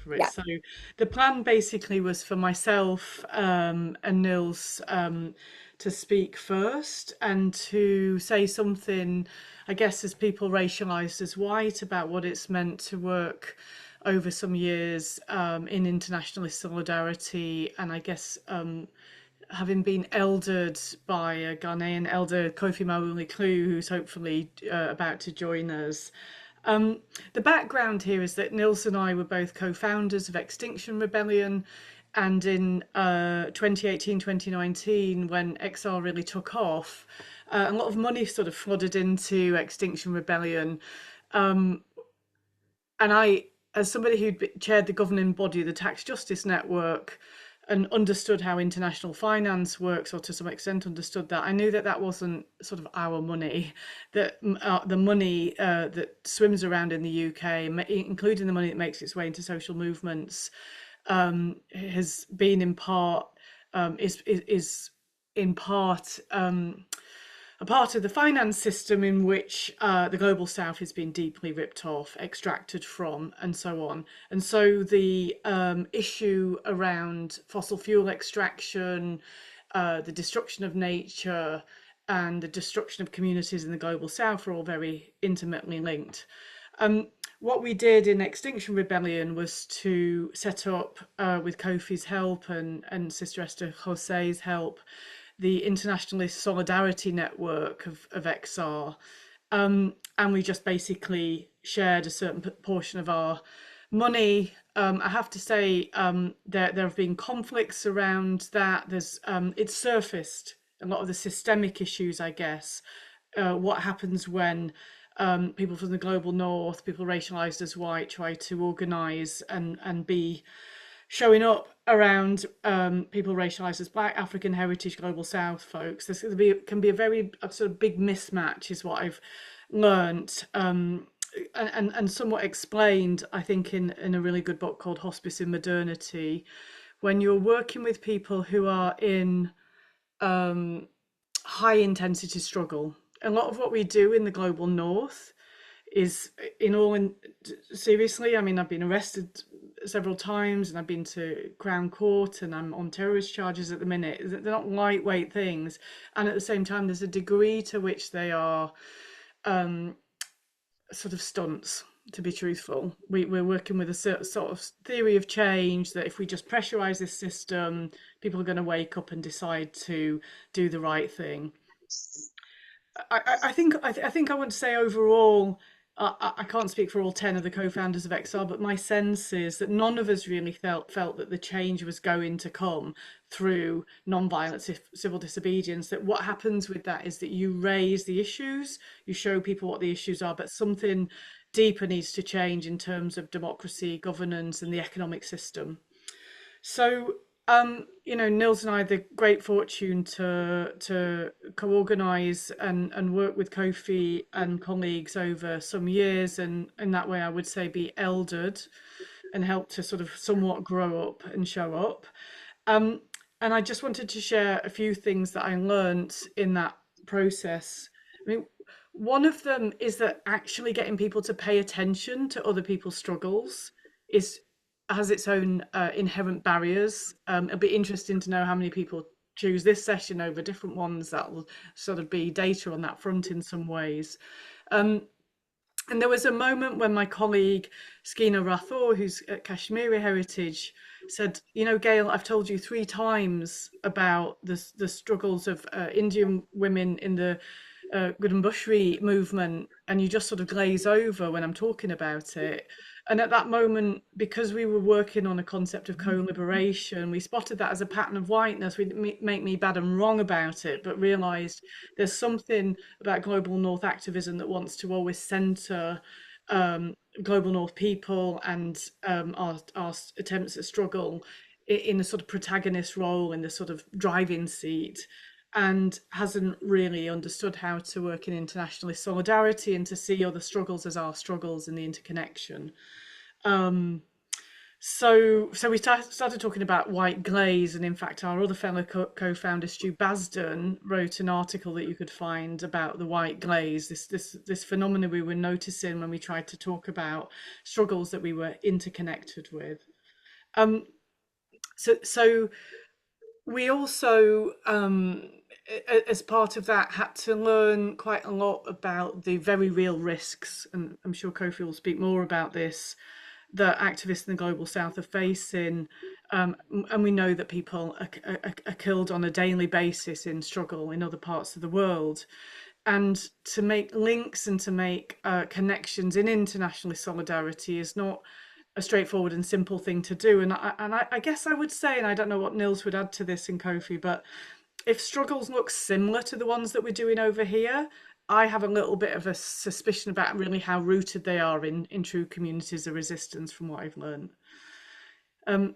for it. Yeah. So the plan basically was for myself and Nils to speak first and to say something, I guess, as people racialized as white about what it's meant to work over some years in internationalist solidarity, and I guess having been eldered by a Ghanaian elder, Kofi Klu, who's hopefully about to join us. Um, the background here is that Nils and I were both co-founders of Extinction Rebellion, and in 2018, 2019, when XR really took off, a lot of money sort of flooded into Extinction Rebellion. Um, and I, as somebody who'd chaired the governing body, the Tax Justice Network, and understood how international finance works, or to some extent understood that, I knew that that wasn't sort of our money, that the money that swims around in the UK, including the money that makes its way into social movements, has been in part, is in part a part of the finance system in which the global south has been deeply ripped off, extracted from, and so on. And so the issue around fossil fuel extraction, the destruction of nature, and the destruction of communities in the global south are all very intimately linked. Um, what we did in Extinction Rebellion was to set up, with Kofi's help and Sister Esther Jose's help, the Internationalist Solidarity Network of XR. And we just basically shared a certain portion of our money. I have to say, there have been conflicts around that. It's surfaced a lot of the systemic issues, I guess. What happens when people from the global north, people racialized as white, try to organize and be showing up around people racialized as black, African heritage, global south folks. This can be a sort of big mismatch, is what I've learnt. And somewhat explained, I think, in a really good book called Hospice in Modernity. When you're working with people who are in high intensity struggle, a lot of what we do in the global north is, in all in seriously, I mean, I've been arrested several times and I've been to Crown Court and I'm on terrorist charges at the minute. They're not lightweight things, and at the same time there's a degree to which they are um sort of stunts, to be truthful. We're working with a sort of theory of change that if we just pressurize this system, people are going to wake up and decide to do the right thing. I think I want to say overall, I can't speak for all 10 of the co-founders of XR, but my sense is that none of us really felt that the change was going to come through non-violent civil disobedience. That what happens with that is that you raise the issues, you show people what the issues are, but something deeper needs to change in terms of democracy, governance, and the economic system. So, Nils and I had the great fortune to co-organise and work with Kofi and colleagues over some years, and in that way, I would say be eldered and help to sort of somewhat grow up and show up. Um, and I just wanted to share a few things that I learnt in that process. I mean, one of them is that actually getting people to pay attention to other people's struggles is has its own inherent barriers. It'll be interesting to know how many people choose this session over different ones. That will sort of be data on that front in some ways. Um, and there was a moment when my colleague Skeena Rathore, who's at Kashmiri Heritage, said, Gail, I've told you 3 times about the struggles of Indian women in the Gudambashri movement, and you just sort of glaze over when I'm talking about it. And at that moment, because we were working on a concept of co-liberation, we spotted that as a pattern of whiteness. We didn't make me bad and wrong about it, but realised there's something about global North activism that wants to always centre global North people and our attempts at struggle in a sort of protagonist role, in the sort of driving seat, and hasn't really understood how to work in internationalist solidarity and to see other struggles as our struggles in the interconnection. Um, so we started talking about white glaze, and in fact, our other fellow co-founder Stu Basden wrote an article that you could find about the white glaze, this phenomena we were noticing when we tried to talk about struggles that we were interconnected with. Um, so we also, as part of that, had to learn quite a lot about the very real risks, and I'm sure Kofi will speak more about this, that activists in the global south are facing. And we know that people are killed on a daily basis in struggle in other parts of the world. And to make links and to make connections in international solidarity is not a straightforward and simple thing to do. And I guess I would say, and I don't know what Nils would add to this in Kofi, but if struggles look similar to the ones that we're doing over here, I have a little bit of a suspicion about really how rooted they are in true communities of resistance from what I've learned.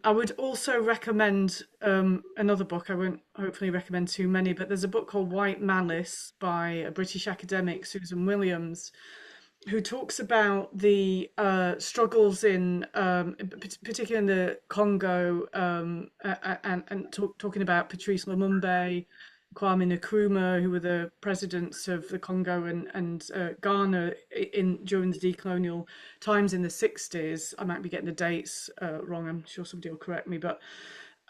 I would also recommend another book. I won't hopefully recommend too many, but there's a book called White Malice by a British academic, Susan Williams, who talks about the struggles in, particularly in the Congo, and talking about Patrice Lumumba, Kwame Nkrumah, who were the presidents of the Congo and Ghana in during the decolonial times in the 60s. I might be getting the dates wrong. I'm sure somebody will correct me, but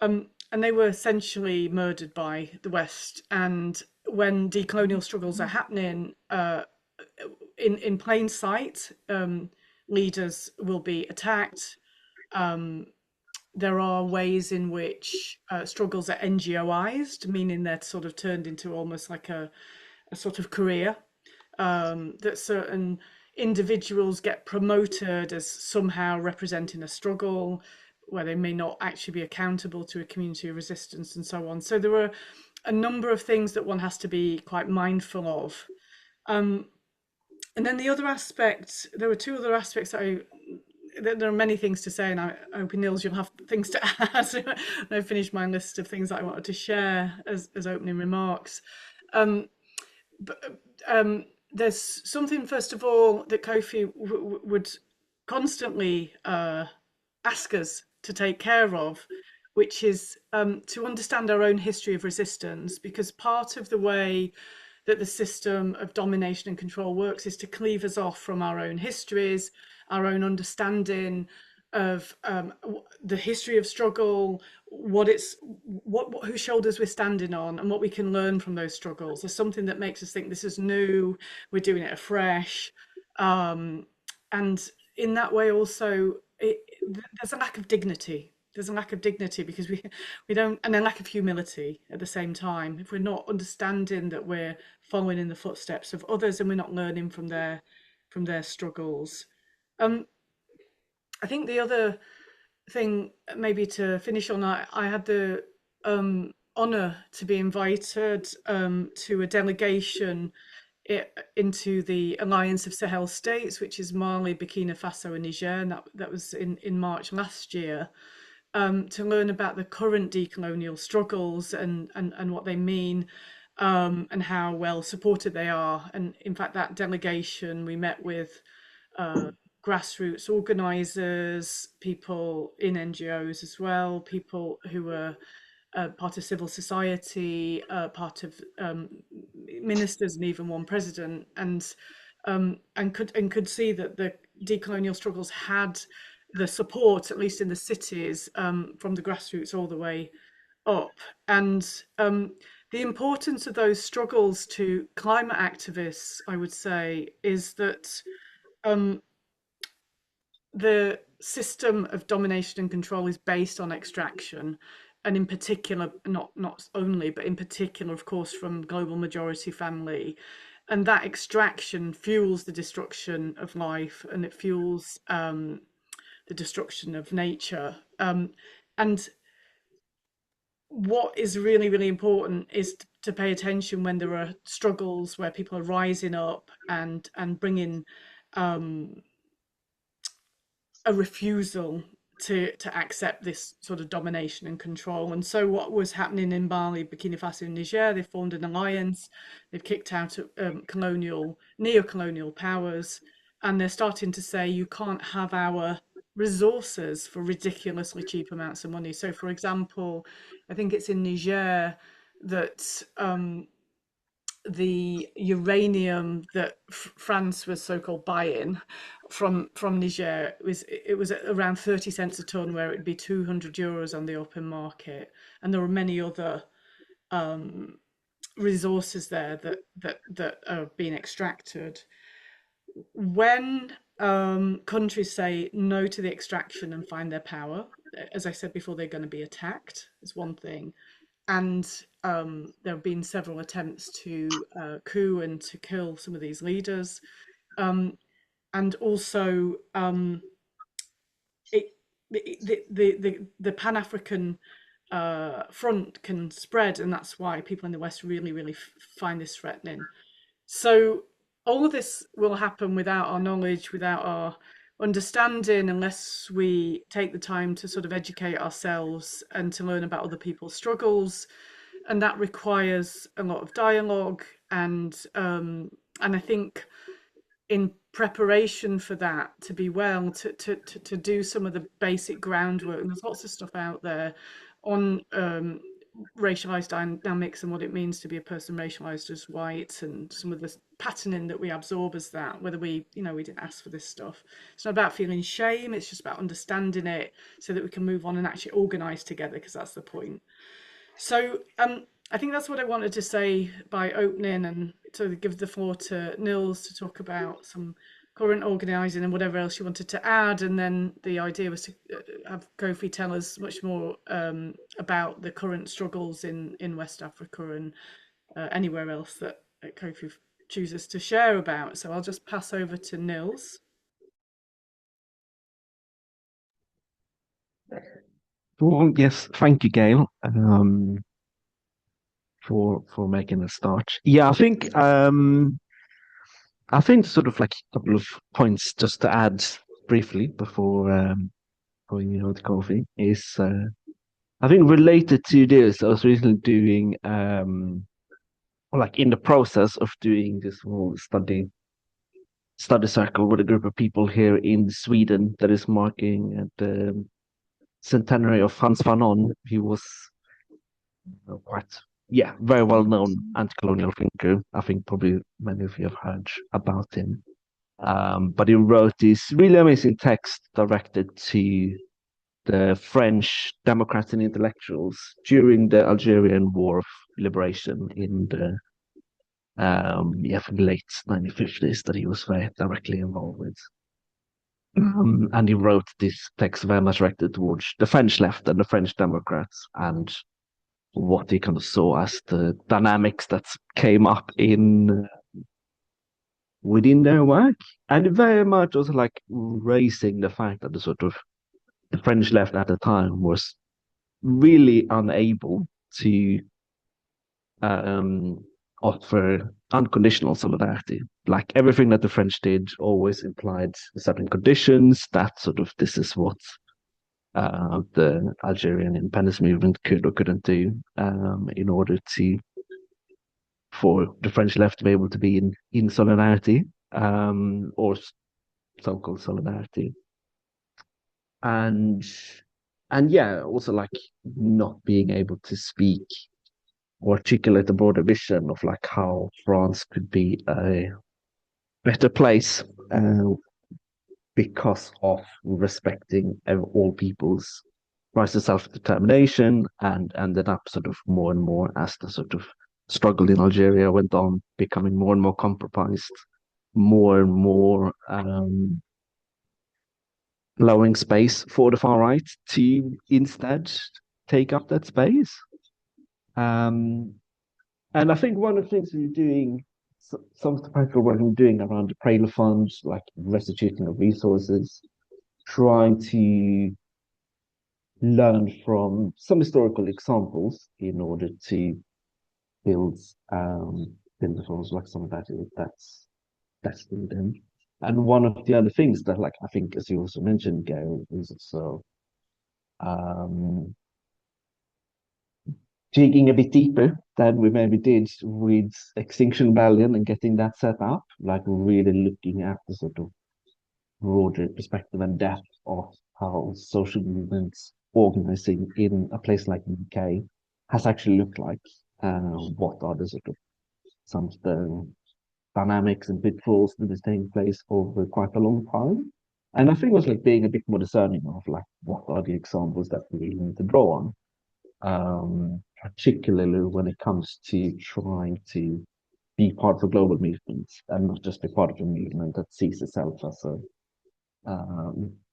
and they were essentially murdered by the West. And when decolonial struggles are happening, in plain sight, leaders will be attacked. Um, there are ways in which struggles are NGO-ised, meaning they're sort of turned into almost like a sort of career. That certain individuals get promoted as somehow representing a struggle where they may not actually be accountable to a community of resistance and so on. So there are a number of things that one has to be quite mindful of. Um, and then the other aspect, there were two other aspects that there are many things to say, and I hope, Nils, you'll have things to add. I've finished my list of things that I wanted to share as opening remarks. Um, but there's something, first of all, that Kofi would constantly ask us to take care of, which is to understand our own history of resistance, because part of the way that the system of domination and control works is to cleave us off from our own histories, our own understanding of the history of struggle, whose shoulders we're standing on, and what we can learn from those struggles. There's something that makes us think this is new, we're doing it afresh, and in that way also there's a lack of dignity. There's a lack of dignity because we don't, and a lack of humility at the same time. If we're not understanding that we're following in the footsteps of others and we're not learning from their struggles. Um, I think the other thing, maybe to finish on, I had the honour to be invited to a delegation into the Alliance of Sahel States, which is Mali, Burkina Faso, and Niger, and that was in March last year, to learn about the current decolonial struggles and what they mean, and how well supported they are. And in fact, that delegation, we met with uh, grassroots organisers, people in NGOs as well, people who were part of civil society, part of ministers, and even one president, and could see that the decolonial struggles had the support, at least in the cities, from the grassroots all the way up. And the importance of those struggles to climate activists, I would say, is that um, the system of domination and control is based on extraction, and in particular, not only, but in particular, of course, from global majority family. And that extraction fuels the destruction of life, and it fuels the destruction of nature. And what is really, really important is to pay attention when there are struggles where people are rising up and bringing a refusal to accept this sort of domination and control. And so what was happening in Mali, Burkina Faso, and Niger, they formed an alliance, they've kicked out neo-colonial powers, and they're starting to say you can't have our resources for ridiculously cheap amounts of money. So for example, I think it's in Niger that the uranium that France was so-called buying from Niger was at around 30 cents a ton, where it'd be 200 euros on the open market, and there were many other resources there that are being extracted. When countries say no to the extraction and find their power, as I said before, they're going to be attacked, is one thing. And there have been several attempts to coup and to kill some of these leaders. And also, it, the Pan African front can spread, and that's why people in the West really, really find this threatening. So all of this will happen without our knowledge, without our understanding, unless we take the time to sort of educate ourselves and to learn about other people's struggles. And that requires a lot of dialogue, and I think in preparation for that, to be well, to do some of the basic groundwork. And there's lots of stuff out there on racialized dynamics and what it means to be a person racialized as white, and some of the patterning that we absorb as that, whether we didn't ask for this stuff. It's not about feeling shame, it's just about understanding it so that we can move on and actually organize together, because that's the point. So I think that's what I wanted to say by opening, and to give the floor to Niels to talk about some current organising and whatever else you wanted to add. And then the idea was to have Kofi tell us much more about the current struggles in West Africa and anywhere else that Kofi chooses to share about. So I'll just pass over to Niels. Well, yes, thank you, Gail, for making a start. Yeah, I think sort of like a couple of points just to add briefly before you know the coffee is I think related to this, I was recently doing like in the process of doing this whole study circle with a group of people here in Sweden that is marking the centenary of Hans Fanon. He was quite, yeah, very well known anti-colonial thinker. I think probably many of you have heard about him. But he wrote this really amazing text directed to the French Democrats and intellectuals during the Algerian War of Liberation in the from the late 1950s that he was very directly involved with. And he wrote this text very much directed towards the French left and the French Democrats, and what he kind of saw as the dynamics that came up in within their work, and very much also like raising the fact that the French left at the time was really unable to um, offer unconditional solidarity. Like everything that the French did always implied certain conditions that sort of this is what the Algerian independence movement could or couldn't do in order to for the French left to be able to be in solidarity or so-called solidarity, and yeah, also like not being able to speak or articulate a broader vision of like how France could be a better place because of respecting all people's rights to self-determination, and ended up sort of more and more as the sort of struggle in Algeria went on, becoming more and more compromised, more and more allowing space for the far right to instead take up that space. Um, and I think one of the things we're doing, some of the practical work we're doing around the Cradle funds, like restituting of resources, trying to learn from some historical examples in order to build build the funds like some of that's in. And one of the other things that, like, I think, as you also mentioned, Gail, is also um, digging a bit deeper than we maybe did with Extinction Rebellion and getting that set up, like really looking at the sort of broader perspective and depth of how social movements organizing in a place like the UK has actually looked like. What are the sort of some of the dynamics and pitfalls that is taking place over quite a long time. And I think it was like being a bit more discerning of like what are the examples that we really need to draw on, particularly when it comes to trying to be part of a global movement and not just be part of a movement that sees itself as a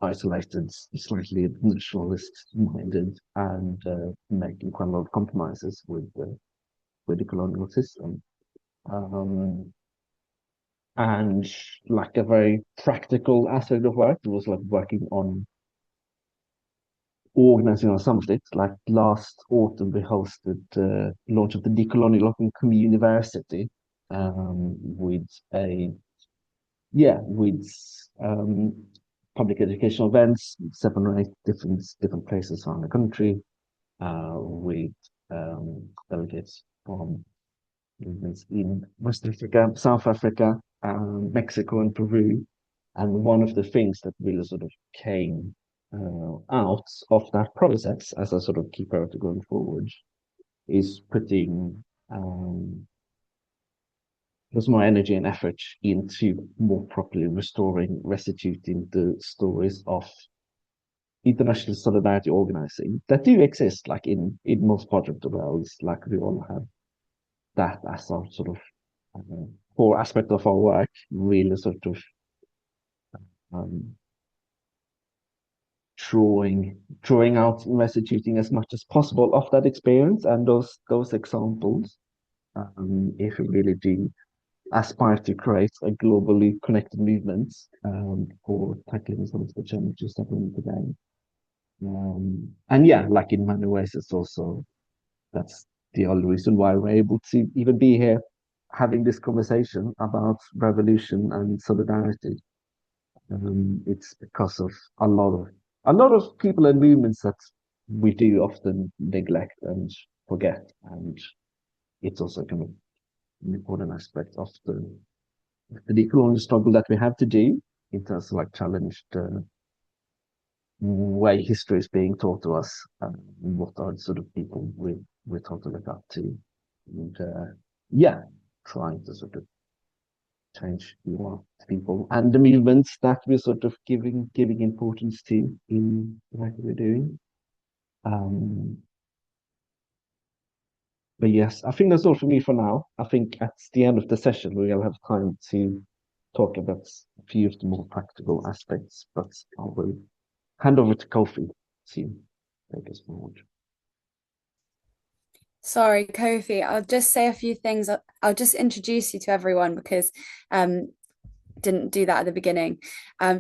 isolated, slightly nationalist-minded, and making quite a lot of compromises with the colonial system. And like a very practical aspect of work was like working on organizing on some of it. Like last autumn, we hosted the launch of the Decolonial Open University with a with public educational events, 7 or 8 different places around the country, with delegates from movements in West Africa, South Africa, Mexico, and Peru. And one of the things that really sort of came out of that process as a sort of key priority going forward is putting there's more energy and effort into more properly restoring, restituting the stories of international solidarity organizing that do exist, like in most parts of the world. Like we all have that as our sort of core aspect of our work, really sort of um, drawing out and restituting as much as possible of that experience and those examples. If we really do aspire to create a globally connected movement for tackling some of the challenges that we need today. And yeah, like in many ways, it's also that's the only reason why we're able to even be here having this conversation about revolution and solidarity. It's because of a lot of people and movements that we do often neglect and forget, and it's also kind of an important aspect of the decolonial struggle that we have to do in terms of like challenge the way history is being taught to us, what are the sort of people we're taught to look up to, and yeah, trying to sort of change people and the movements that we're sort of giving importance to in what we're doing. Um, but yes, I think that's all for me for now. I think at the end of the session we'll have time to talk about a few of the more practical aspects, but I will hand over to Kofi to take us forward. Sorry, Kofi, I'll just say a few things. I'll just introduce you to everyone because didn't do that at the beginning.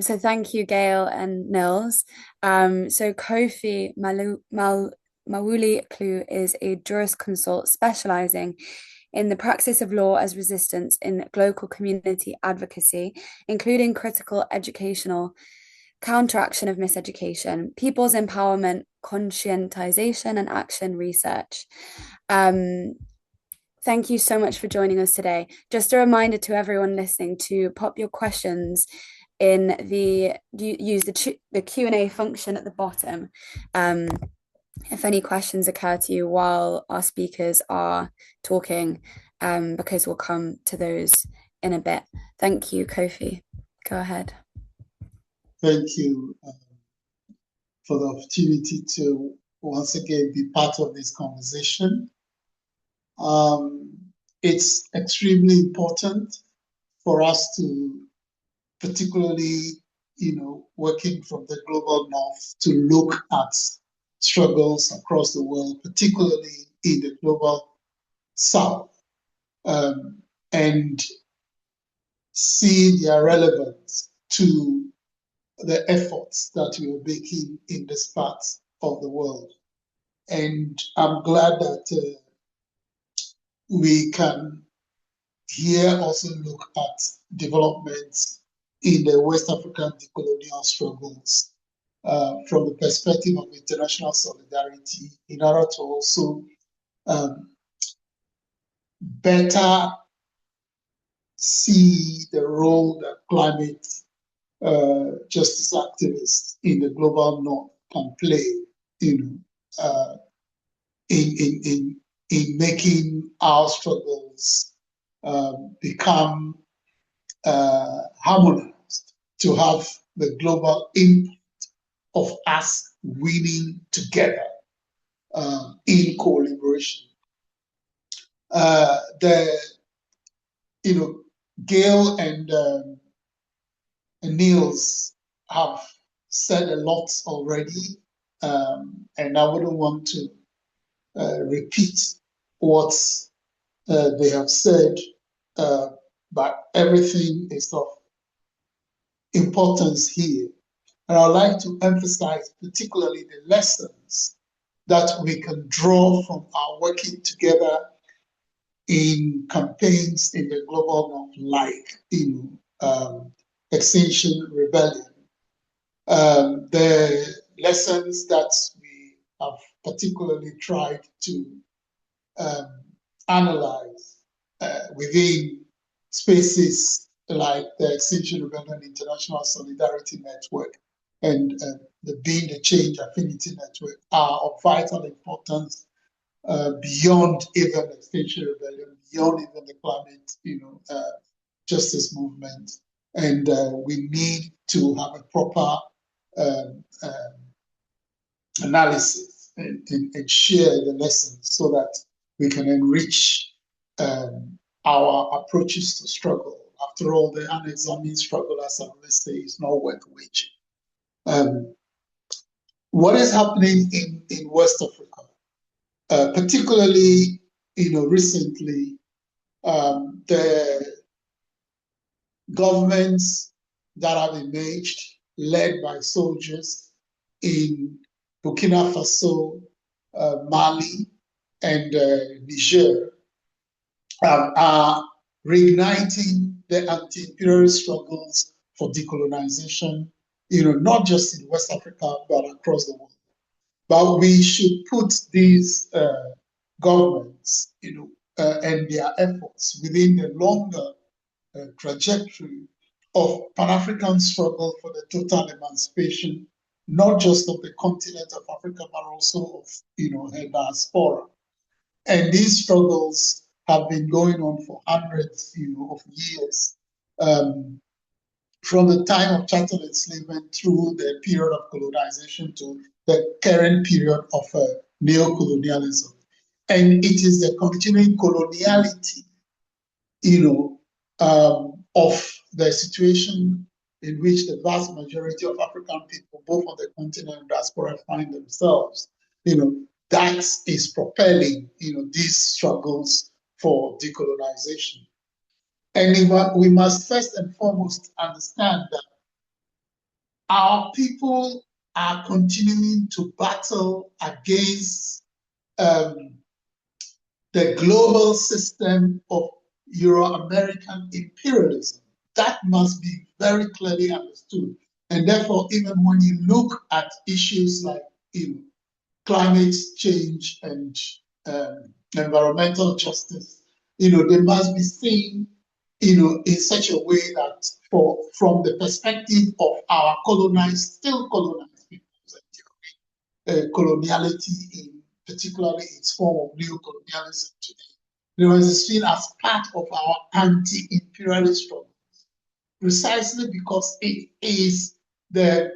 So thank you, Gail and Niels. So Kofi Mawuli Klu is a jurisconsult specializing in the practice of law as resistance in local community advocacy, including critical educational counteraction of miseducation, people's empowerment, conscientization, and action research. Thank you so much for joining us today. Just a reminder to everyone listening to pop your questions in use the Q&A function at the bottom. If any questions occur to you while our speakers are talking, because we'll come to those in a bit. Thank you, Kofi. Go ahead. Thank you for the opportunity to once again be part of this conversation. It's extremely important for us to, particularly, working from the global north, to look at struggles across the world, particularly in the global south, and see their relevance to the efforts that we are making in this part of the world. And I'm glad that we can here also look at developments in the West African decolonial struggles from the perspective of international solidarity in order to also better see the role that climate justice activists in the global north can play, in making our struggles become harmonized, to have the global impact of us winning together in collaboration. Gail and Niels have said a lot already, and I wouldn't want to repeat what they have said, but everything is of importance here. And I'd like to emphasize particularly the lessons that we can draw from our working together in campaigns in the global north, like Extinction Rebellion. The lessons that we have particularly tried to analyze within spaces like the Extinction Rebellion International Solidarity Network and the Being the Change Affinity Network are of vital importance beyond even Extinction Rebellion, beyond even the climate, justice movement. And we need to have a proper analysis and share the lessons so that we can enrich our approaches to struggle. After all, the unexamined struggle, as I always say, is not worth waging. What is happening in West Africa, particularly, recently, the governments that have emerged, led by soldiers in Burkina Faso, Mali, and Niger, are reigniting the anti-imperialist struggles for decolonization, not just in West Africa, but across the world. But we should put these governments, and their efforts within the longer trajectory of Pan-African struggle for the total emancipation, not just of the continent of Africa, but also of, her diaspora. And these struggles have been going on for hundreds, of years, from the time of chattel enslavement through the period of colonization to the current period of neo-colonialism. And it is the continuing coloniality, of the situation in which the vast majority of African people, both on the continent and diaspora, find themselves, that is propelling, these struggles for decolonization. And we must first and foremost understand that our people are continuing to battle against the global system of Euro-American imperialism. That must be very clearly understood. And therefore, even when you look at issues like climate change and environmental justice, they must be seen, in such a way that from the perspective of our still colonized peoples, and coloniality in particularly its form of neo-colonialism today, is seen as part of our anti-imperialist struggle, precisely because it is the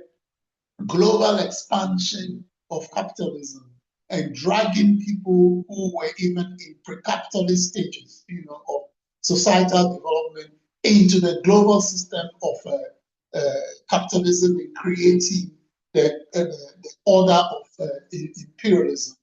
global expansion of capitalism and dragging people who were even in pre-capitalist stages, of societal development into the global system of capitalism and creating the order of imperialism.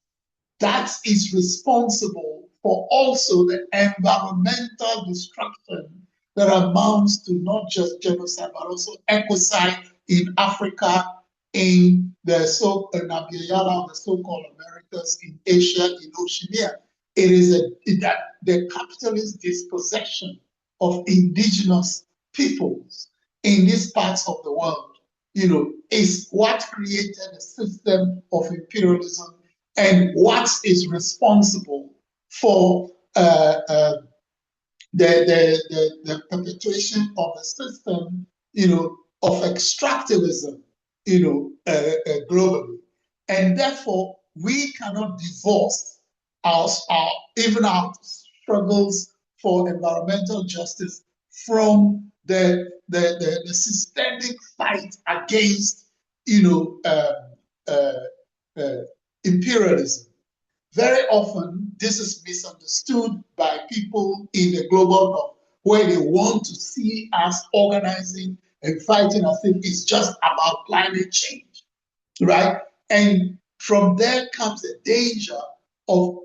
That is responsible for also the environmental destruction that amounts to not just genocide, but also ecocide in Africa, in the the so-called Americas, in Asia, in Oceania. It is that the capitalist dispossession of indigenous peoples in these parts of the world, is what created a system of imperialism and what is responsible for the perpetuation of the system, of extractivism, globally. And therefore, we cannot divorce even our struggles for environmental justice from the systemic fight against, imperialism. Very often, this is misunderstood by people in the global north, where they want to see us organizing and fighting as if it's just about climate change, right? And from there comes the danger of,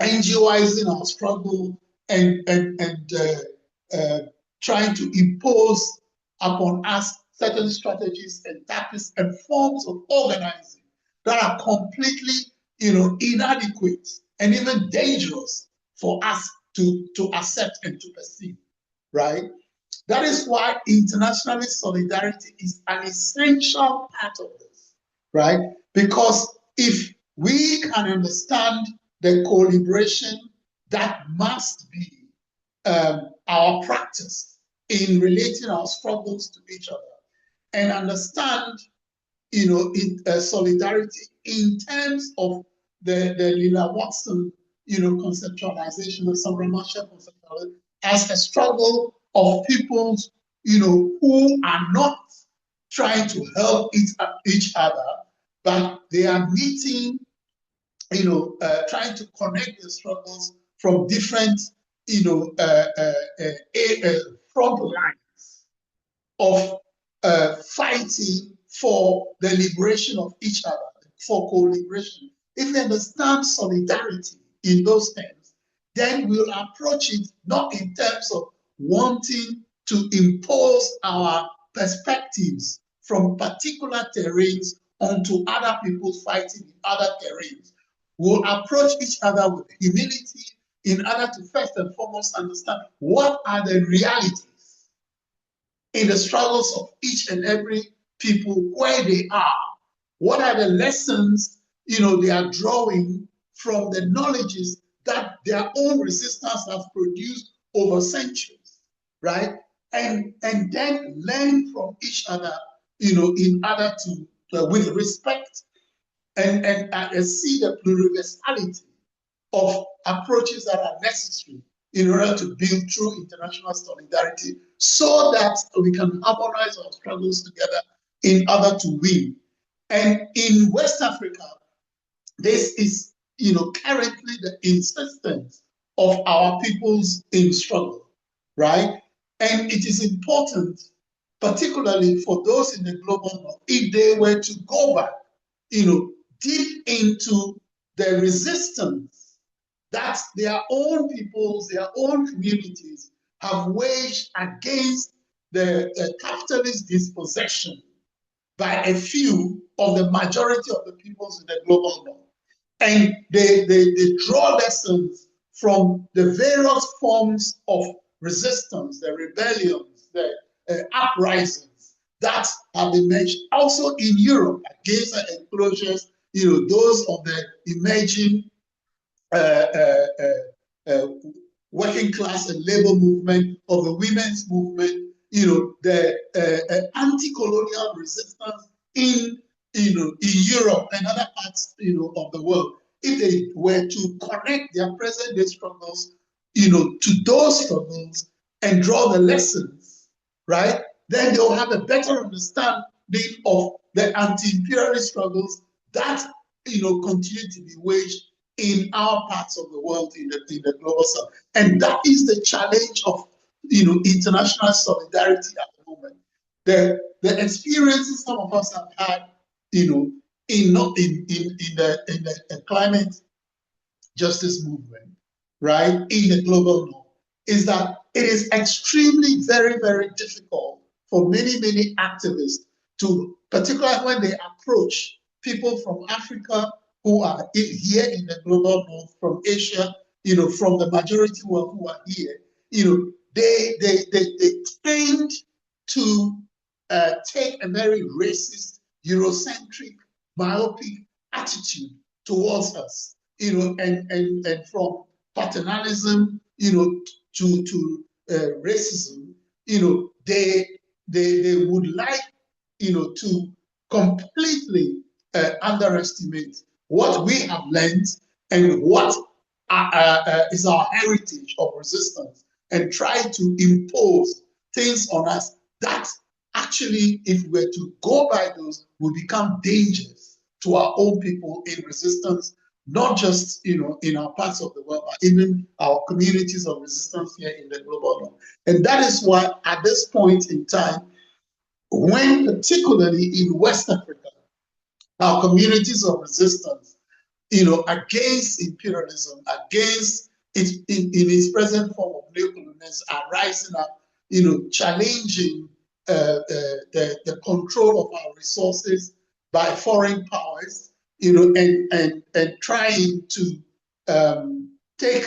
NGO-ising our struggle and trying to impose upon us certain strategies and tactics and forms of organizing that are completely, inadequate and even dangerous for us to accept and to perceive, right? That is why internationalist solidarity is an essential part of this, right? Because if we can understand the co-liberation that must be our practice in relating our struggles to each other, and understand, solidarity in terms of the Lila Watson, conceptualization of Sabra Marshall conceptualization as a struggle of peoples, who are not trying to help each other, but they are meeting, trying to connect the struggles from different, front lines of fighting for the liberation of each other, for co-liberation. If we understand solidarity in those terms, then we'll approach it not in terms of wanting to impose our perspectives from particular terrains onto other people fighting in other terrains. We'll approach each other with humility in order to first and foremost understand what are the realities in the struggles of each and every people where they are. What are the lessons, they are drawing from the knowledges that their own resistance have produced over centuries, right? And then learn from each other, in order to, with respect, and see the plurality of approaches that are necessary in order to build true international solidarity, so that we can harmonize our struggles together in order to win. And in West Africa, this is, currently the insistence of our peoples in struggle, right? And it is important, particularly for those in the global north, if they were to go back, deep into the resistance that their own peoples, their own communities have waged against the capitalist dispossession by a few of the majority of the peoples in the global north. And they draw lessons from the various forms of resistance, the rebellions, the uprisings that have emerged also in Europe against the enclosures, those of the emerging working class and labor movement, of the women's movement, the anti-colonial resistance in Europe and other parts, of the world. If they were to connect their present day struggles, to those struggles and draw the lessons, right? Then they'll have a better understanding of the anti-imperialist struggles that, continue to be waged in our parts of the world, in the global south. And that is the challenge of, international solidarity at the moment. The experiences some of us have had, in the climate justice movement, right, in the global north, is that it is extremely, very, very difficult for many, many activists to, particularly when they approach people from Africa who are here in the global north, from Asia, from the majority world who are here, they tend to take a very racist, Eurocentric, myopic attitude towards us, and from paternalism, to racism, they would like, to completely underestimate what we have learned and what is our heritage of resistance, and try to impose things on us that actually, if we were to go by those, will become dangerous to our own people in resistance, not just in our parts of the world, but even our communities of resistance here in the global north. And that is why at this point in time, when particularly in West Africa, our communities of resistance, against imperialism, against it in its present form of neocolonialism, are rising up, challenging the control of our resources by foreign powers, and trying to take,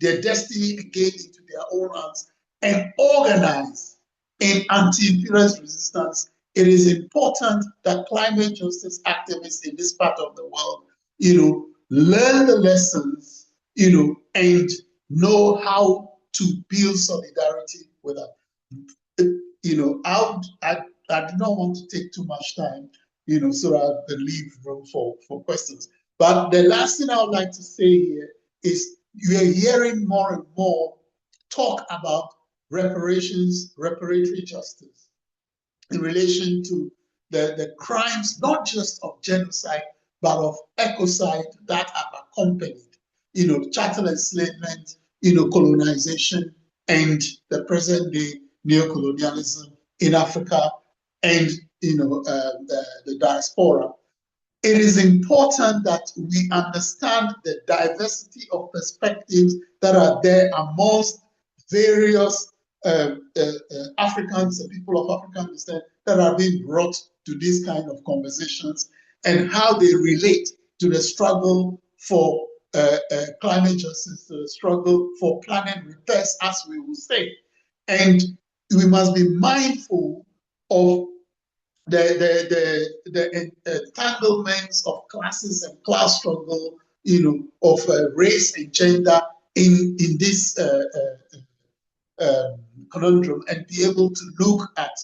their destiny again into their own hands and organize in anti-imperialist resistance. It is important that climate justice activists in this part of the world, learn the lessons, and know how to build solidarity with them. I do not want to take too much time, so that I can leave room for questions. But the last thing I would like to say here is you are hearing more and more talk about reparations, reparatory justice in relation to the crimes, not just of genocide, but of ecocide that have accompanied, chattel enslavement, colonization, and the present day neocolonialism in Africa and, the diaspora. It is important that we understand the diversity of perspectives that are there amongst various Africans and people of African descent that are being brought to these kind of conversations, and how they relate to the struggle for climate justice, to the struggle for planet repairs, as we will say. And we must be mindful of the entanglements of classes and class struggle, of race and gender in this conundrum, and be able to look at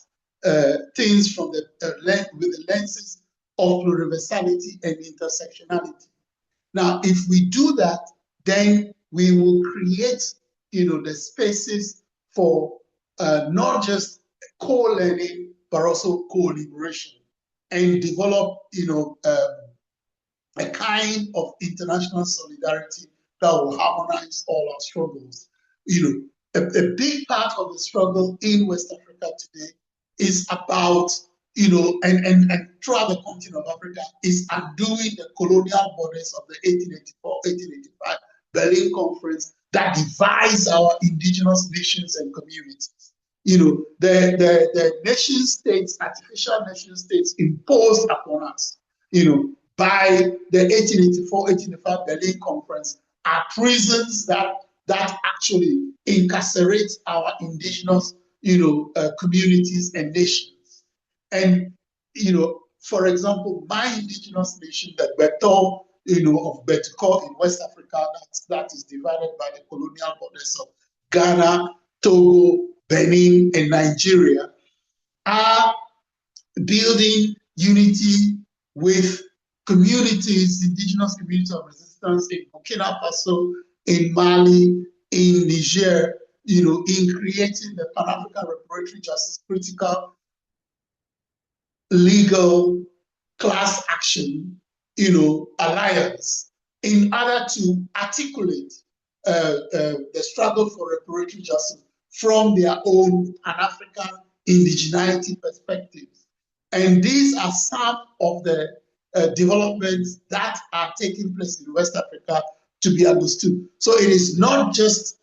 things from with the lenses of pluriversality and intersectionality. Now, if we do that, then we will create, the spaces for not just co-learning, but also co-liberation, and develop, a kind of international solidarity that will harmonize all our struggles. A big part of the struggle in West Africa today is about, and throughout the continent of Africa, is undoing the colonial borders of the 1884-1885 Berlin Conference that divides our indigenous nations and communities. The nation states, artificial nation states imposed upon us, by the 1884-1885 Berlin Conference, are prisons that actually incarcerate our indigenous, communities and nations. And, for example, my indigenous nation, the Beto, of Betuko in West Africa, that is divided by the colonial borders of Ghana, Togo, Benin, and Nigeria, are building unity with communities, indigenous communities of resistance in Burkina Faso, in Mali, in Niger, in creating the Pan-African Reparatory Justice critical legal class action, alliance, in order to articulate the struggle for reparatory justice from their own Pan-African indigeneity perspectives. And these are some of the developments that are taking place in West Africa to be understood. So it is not just,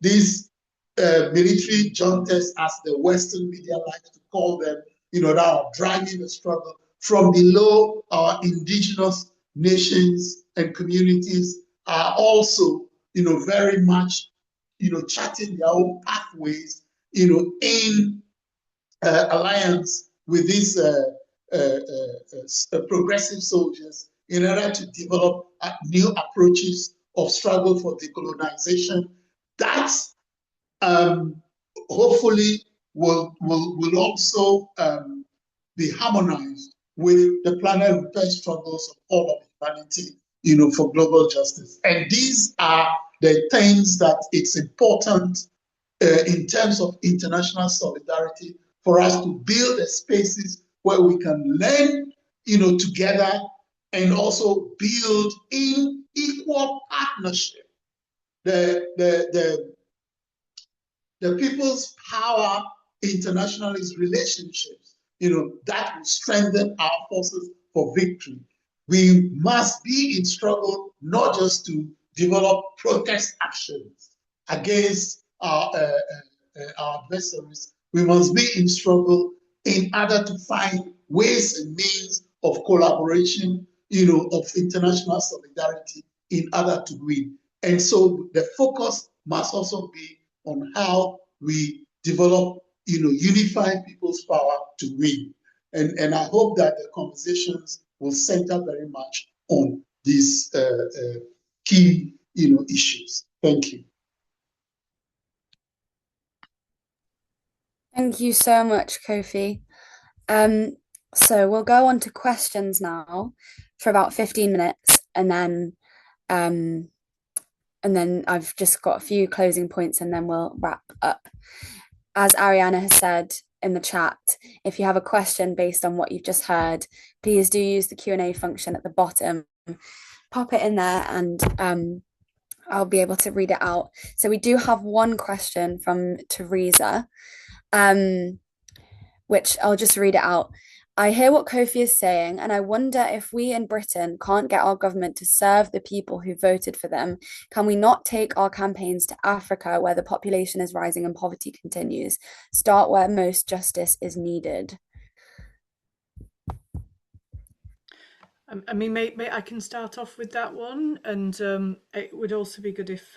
these military juntas, as the Western media likes to call them, that are driving the struggle. From below, our indigenous nations and communities are also, very much, charting their own pathways, in alliance with these progressive soldiers, in order to develop new approaches of struggle for decolonization that hopefully will also be harmonized with the planet repair struggles of all of humanity for global justice. And these are the things that it's important in terms of international solidarity for us to build the spaces where we can learn, together, and also build in equal partnership the people's power internationalist relationships, that will strengthen our forces for victory. We must be in struggle not just to develop protest actions against our adversaries. We must be in struggle in order to find ways and means of collaboration, of international solidarity in order to win. And so the focus must also be on how we develop, unifying people's power to win. And I hope that the conversations will center very much on these key, issues. Thank you. Thank you so much, Kofi. So we'll go on to questions now for about 15 minutes, and then I've just got a few closing points, and then we'll wrap up. As Ariana has said in the chat, if you have a question based on what you've just heard, please do use the Q&A function at the bottom. Pop it in there, and I'll be able to read it out. So we do have one question from Teresa, which I'll just read it out. I hear what Kofi is saying, and I wonder if we in Britain can't get our government to serve the people who voted for them. Can we not take our campaigns to Africa, where the population is rising and poverty continues? Start where most justice is needed. I mean, maybe I can start off with that one, and it would also be good if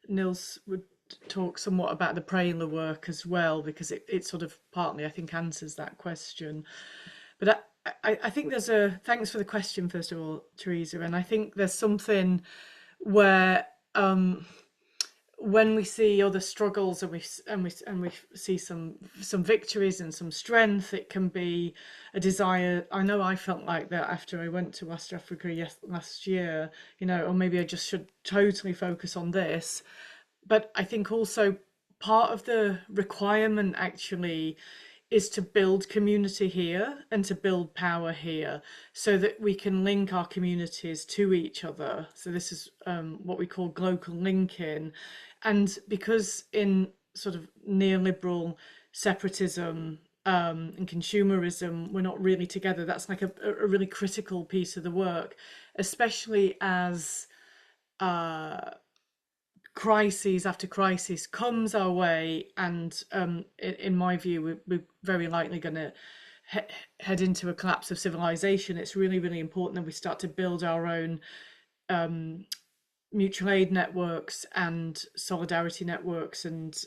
Niels would talk somewhat about the Prayler work as well, because it sort of partly, I think, answers that question. But I think there's thanks for the question, first of all, Teresa, and I think there's something where when we see other struggles and we see some victories and some strength, it can be a desire. I know I felt like that after I went to West Africa last year, or maybe I just should totally focus on this. But I think also part of the requirement actually is to build community here and to build power here, so that we can link our communities to each other. So this is what we call global linking. And because in sort of neoliberal separatism and consumerism, we're not really together, that's like a really critical piece of the work, especially as crises after crisis comes our way, and in my view we're very likely going to head into a collapse of civilization. It's really, really important that we start to build our own mutual aid networks and solidarity networks and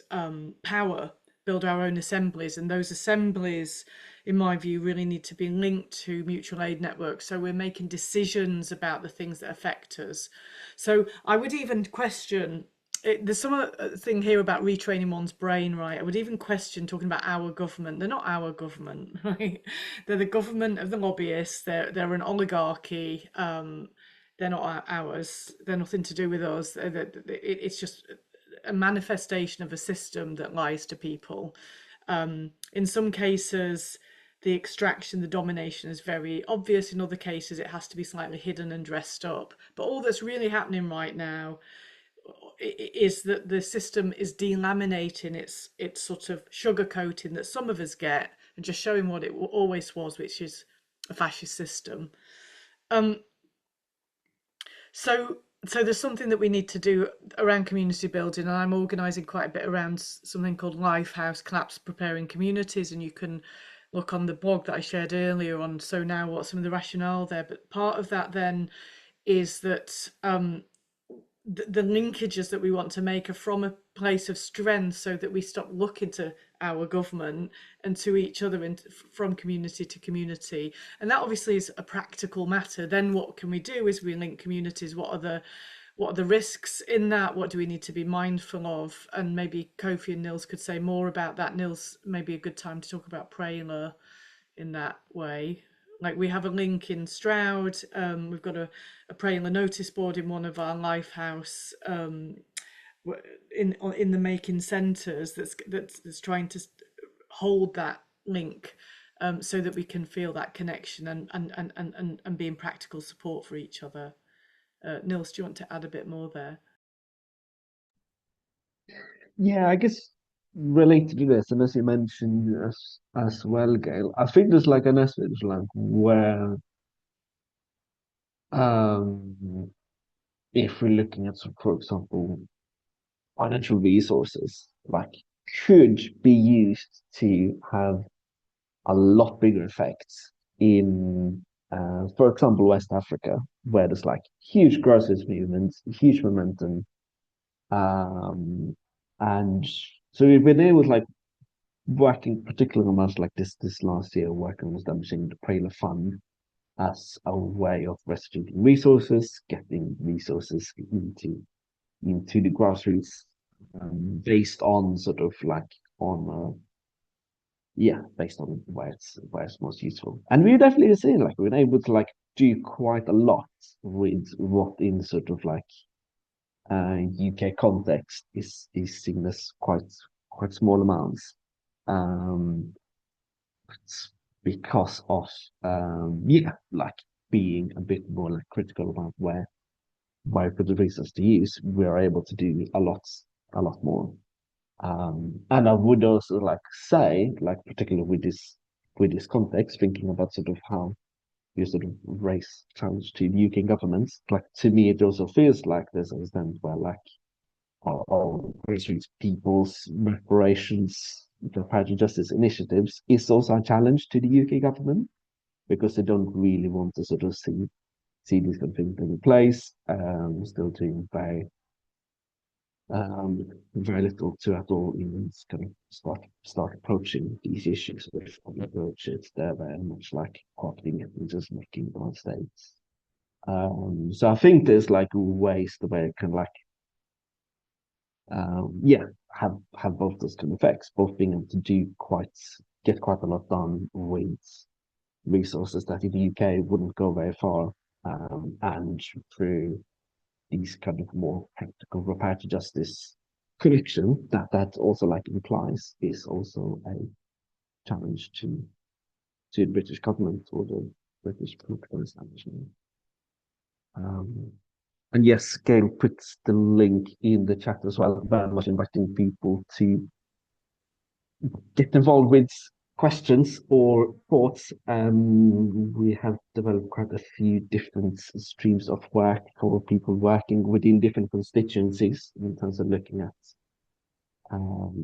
power, build our own assemblies, and those assemblies, in my view, really need to be linked to mutual aid networks, so we're making decisions about the things that affect us. So I would even question, there's some thing here about retraining one's brain, right? I would even question talking about our government. They're not our government, right? They're the government of the lobbyists. They're an oligarchy. They're not ours. They're nothing to do with us. It's just a manifestation of a system that lies to people. In some cases, the extraction, the domination is very obvious. In other cases, it has to be slightly hidden and dressed up. But all that's really happening right now is that the system is delaminating its sort of sugarcoating that some of us get, and just showing what it always was, which is a fascist system. So there's something that we need to do around community building, and I'm organising quite a bit around something called Lifehouse Collapse Preparing Communities, and you can look on the blog that I shared earlier on So Now What, some of the rationale there. But part of that then is that the linkages that we want to make are from a place of strength, so that we stop looking to our government and to each other and from community to community. And that obviously is a practical matter. Then what can we do is we link communities. What are the risks in that? What do we need to be mindful of? And maybe Kofi and Niels could say more about that. Niels, maybe a good time to talk about Prayler in that way. Like we have a link in Stroud. We've got a pray on the notice board in one of our Lifehouse in the making centres that's trying to hold that link, so that we can feel that connection and be in practical support for each other. Niels, do you want to add a bit more there? Yeah, I guess related to this, and as you mentioned as well, Gail, I think there's like an aspect like where um if we're looking at, for example, financial resources, like could be used to have a lot bigger effects in, for example, West Africa, where there's like huge grassroots movements, huge momentum, and so we've been able to like working particularly on us like this last year, working on establishing the Prailer Fund as a way of restituting resources, getting resources into the grassroots, based on sort of like on yeah, based on where it's most useful. And we've definitely seen like we've been able to like do quite a lot with what in sort of like UK context is seen as quite small amounts. Um, because of yeah, like being a bit more like critical about where for the reasons to use, we are able to do a lot more. And I would also like say, like particularly with this context, thinking about sort of how you sort of raise challenge to the UK governments, like to me it also feels like there's a stand where like all grassroots people's reparations, reparative justice initiatives is also a challenge to the UK government because they don't really want to sort of see these kind of things in place. Still doing very little to at all even kind of start approaching these issues with approaches. They're very much like copying it and just making it on states. So I think there's like ways the way it can like yeah, have both those kind of effects, both being able to get quite a lot done with resources that in the UK wouldn't go very far, and through these kind of more practical reparative justice connection that also like implies is also a challenge to the British government or the British political establishment. And yes, Gail puts the link in the chat as well, very much inviting people to get involved with questions or thoughts. We have developed quite a few different streams of work for people working within different constituencies in terms of looking at,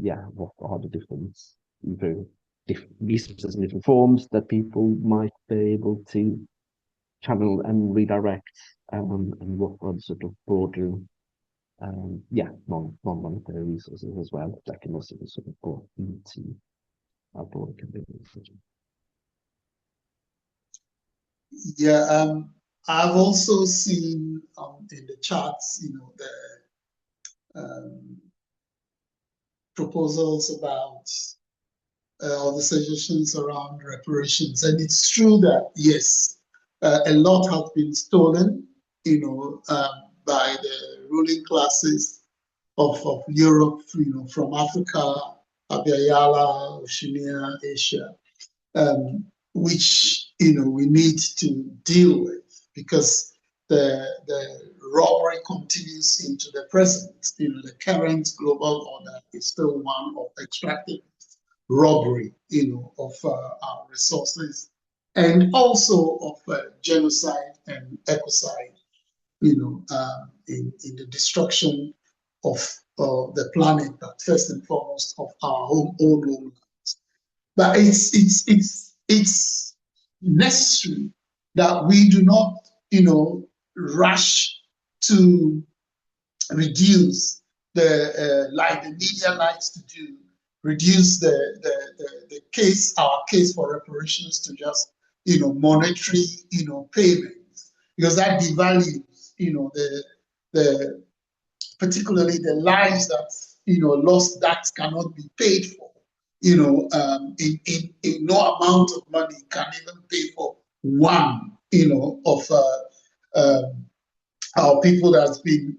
yeah, what are the different resources in different forms that people might be able to channel and redirect, and what are the sort of broader, yeah, non-monetary resources as well that can also be sort of brought into our broader community. Yeah, I've also seen in the charts, the proposals about or the suggestions around reparations, and it's true that yes, a lot has been stolen, by the ruling classes of Europe, from Africa, Abiyala, Oceania, Asia, which we need to deal with because the robbery continues into the present. The current global order is still one of extractive robbery, of our resources, and also of genocide and ecocide, in the destruction of the planet, but first and foremost of our own homelands. But it's necessary that we do not, rush to reduce like the media likes to do, reduce the case, our case for reparations to just, monetary, payments, because that devalues, the particularly the lives that, lost that cannot be paid for, in no amount of money can even pay for one, of our people that's been,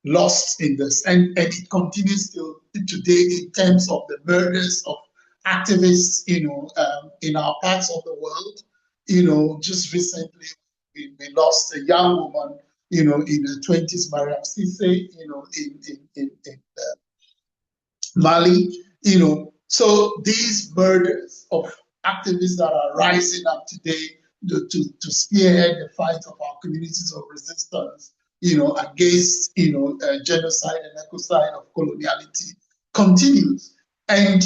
lost in this. And it continues till today in terms of the murders of activists, in our parts of the world. Just recently, we lost a young woman, in her 20s, Mariam Sise, in Mali, So these murders of activists that are rising up today to spearhead the fight of our communities of resistance, against, genocide and ecocide of coloniality continues. And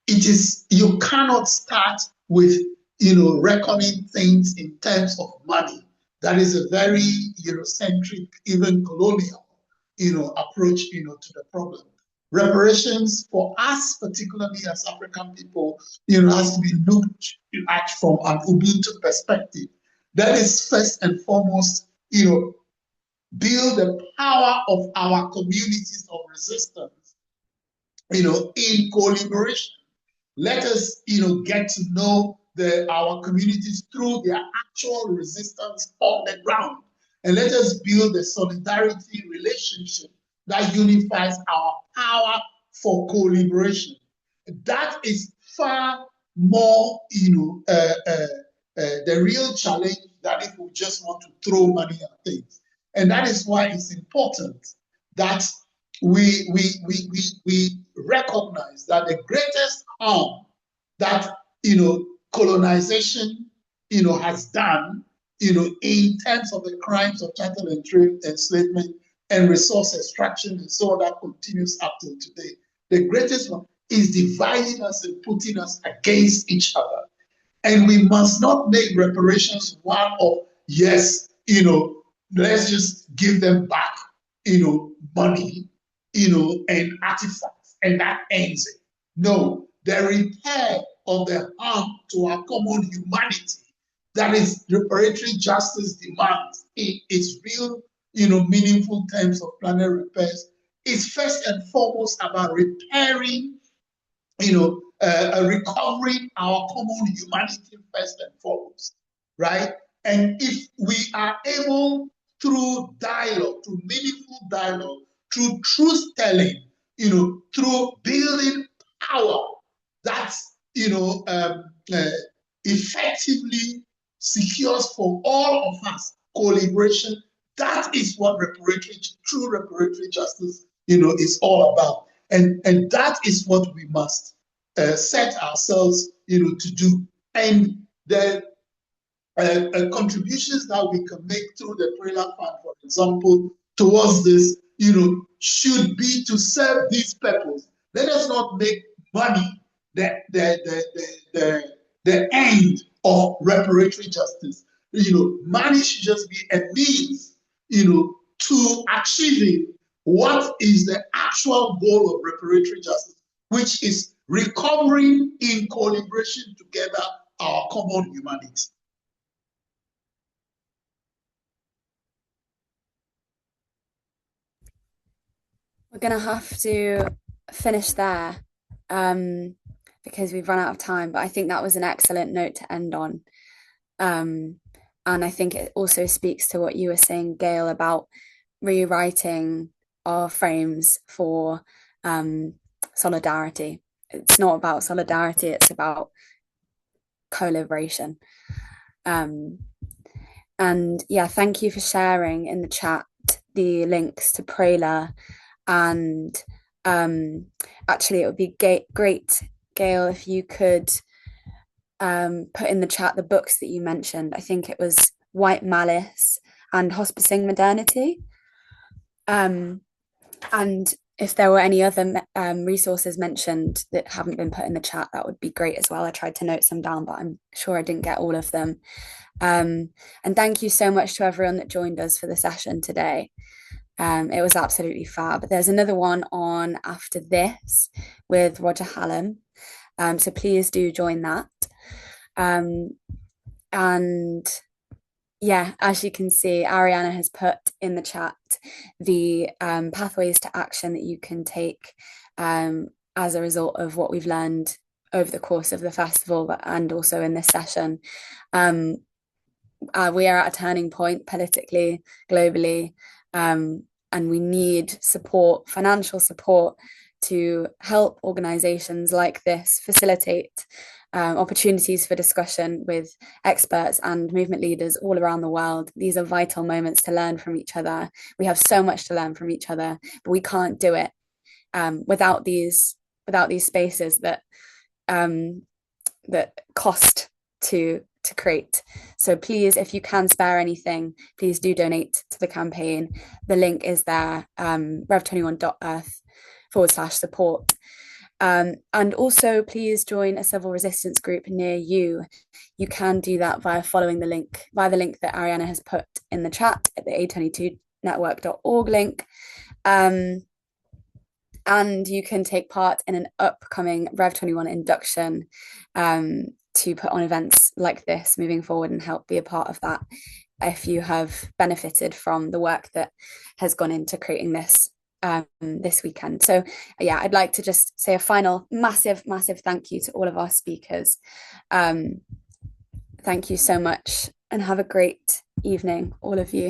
you cannot start with, reckoning things in terms of money. That is a very Eurocentric, even colonial, approach, to the problem. Reparations for us, particularly as African people, has to be looked at from an Ubuntu perspective. That is first and foremost, build the power of our communities of resistance, in co-liberation. Let us, get to know our communities through their actual resistance on the ground. And let us build a solidarity relationship that unifies our power for co-liberation. That is far more, the real challenge than if we just want to throw money at things. And that is why it's important that we recognize that the greatest harm that colonization has done in terms of the crimes of chattel enslavement and resource extraction and so on that continues up till today. The greatest one is dividing us and putting us against each other. And we must not make reparations one of, yes, let's just give them back, money, and artifacts, and that ends it. No, the repair of the harm to our common humanity, that is reparatory justice demands in its real, meaningful terms of planet repairs, is first and foremost about repairing, recovering our common humanity first and foremost, right? And if we are able, through dialogue, through meaningful dialogue, through truth telling, through building power, that's, effectively secures for all of us co-liberation. That is what true reparatory justice, is all about. And that is what we must set ourselves, to do. And the contributions that we can make through the Prayer Fund, for example, towards this, should be to serve this purpose. Let us not make money the end of reparatory justice. Money should just be a means, to achieving what is the actual goal of reparatory justice, which is recovering in collaboration together our common humanity. We're going to have to finish there because we've run out of time, but I think that was an excellent note to end on. And I think it also speaks to what you were saying, Gail, about rewriting our frames for solidarity. It's not about solidarity, it's about co-liberation. And yeah, thank you for sharing in the chat the links to Prela. And actually, it would be great, Gail, if you could put in the chat the books that you mentioned. I think it was White Malice and Hospicing Modernity. And if there were any other resources mentioned that haven't been put in the chat, that would be great as well. I tried to note some down, but I'm sure I didn't get all of them. And thank you so much to everyone that joined us for the session today. It was absolutely fab. There's another one on after this with Roger Hallam. So please do join that. And yeah, as you can see, Ariana has put in the chat the pathways to action that you can take as a result of what we've learned over the course of the festival, and also in this session. We are at a turning point politically, globally, and we need support, financial support, to help organisations like this facilitate opportunities for discussion with experts and movement leaders all around the world. These are vital moments to learn from each other. We have so much to learn from each other, but we can't do it without these spaces that cost to create. So please, if you can spare anything, please do donate to the campaign. The link is there, rev21.earth/support. And also, please join a civil resistance group near you. You can do that via the link that Ariana has put in the chat at the a22network.org link. And you can take part in an upcoming Rev21 induction to put on events like this moving forward and help be a part of that if you have benefited from the work that has gone into creating this this weekend. So yeah, I'd like to just say a final massive thank you to all of our speakers. Thank you so much, and have a great evening, all of you.